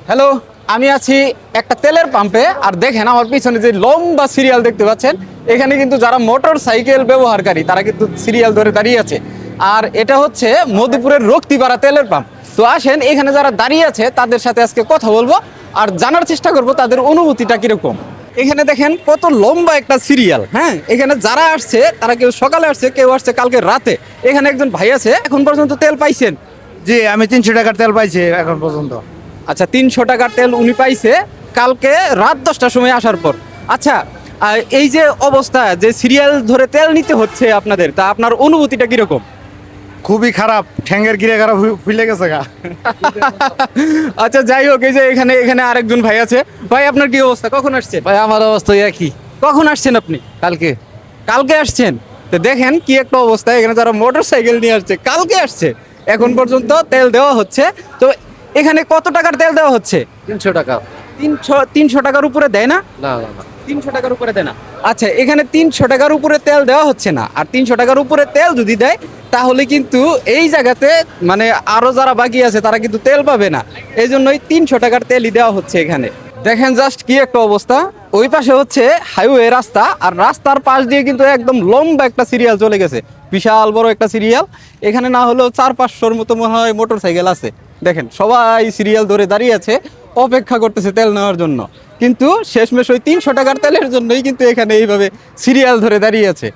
Hello, আমি আছি একটা তেলের পাম্পে। আর দেখেন আমার পিছনে যে লম্বা সিরিয়াল দেখতে পাচ্ছেন, এখানে কিন্তু যারা মোটর সাইকেল ব্যবহারকারী তারা কিন্তু সিরিয়াল ধরে দাঁড়িয়ে আছে। আর এটা হচ্ছে মধুপুরের রক্তিপাড়া তেলের পাম্প। তো আসেন, এখানে যারা দাঁড়িয়ে আছে তাদের সাথে আজকে কথা বলবো আর জানার চেষ্টা করব তাদের অনুভূতিটা কিরকম। এখানে দেখেন কত লম্বা একটা সিরিয়াল। হ্যাঁ, এখানে যারা আসছে তারা কেউ সকালে আসছে, কেউ আসছে কালকে রাতে। এখানে একজন ভাই আছে, এখন পর্যন্ত তেল পাইছেন? জি, আমি 300 টাকার তেল পাইছি এখন পর্যন্ত। আচ্ছা, 300 টাকার তেল উনি পাইছে কালকে রাত 10টার সময় আসার পর। আচ্ছা, এই যে অবস্থা, যে সিরিয়াল ধরে তেল নিতে হচ্ছে আপনাদের, তা আপনার অনুভূতিটা কিরকম? খুবই খারাপ, ঠ্যাঙ্গের গিরে খারাপ ফুলে গেছে গা। আচ্ছা, যাই হোক, এই যে এখানে এখানে আরেকজন ভাই আছে। ভাই, আপনার কি অবস্থা? কখন আসছেন? ভাই আমার অবস্থা একই। কখন আসছেন আপনি? কালকে কালকে আসছেন। তো দেখেন কি একটা অবস্থা, এখানে যারা মোটর সাইকেল নিয়ে আসছে কালকে আসছে, এখন পর্যন্ত তেল দেওয়া হচ্ছে। তো এখানে কত টাকার তেল দেওয়া হচ্ছে? 300 টাকা। 300 টাকার উপরে দেয় না? না না না, 300 টাকার উপরে দেয় না। আচ্ছা, এখানে 300 টাকার উপরে তেল দেওয়া হচ্ছে না। আর 300 টাকার উপরে তেল যদি দেয় তাহলে কিন্তু এই জায়গাতে মানে আরো যারা বাকি আছে তারা কিন্তু তেল পাবে না। এই জন্যই 300 টাকার তেলই দেওয়া হচ্ছে এখানে। দেখেন জাস্ট কি একটা অবস্থা। ওই পাশে হচ্ছে হাইওয়ে রাস্তা, আর রাস্তার পাশ দিয়ে কিন্তু একদম লম্বা একটা সিরিয়াল চলে গেছে, বিশাল বড় একটা সিরিয়াল। এখানে না হলেও 400-500-র মতো মনে হয় মোটর সাইকেল আছে। দেখেন সবাই সিরিয়াল ধরে দাঁড়িয়ে আছে, অপেক্ষা করতেছে তেল নেওয়ার জন্য। কিন্তু শেষমেশ ওই 300 টাকার তেলের জন্যই কিন্তু এখানে এইভাবে সিরিয়াল ধরে দাঁড়িয়ে আছে।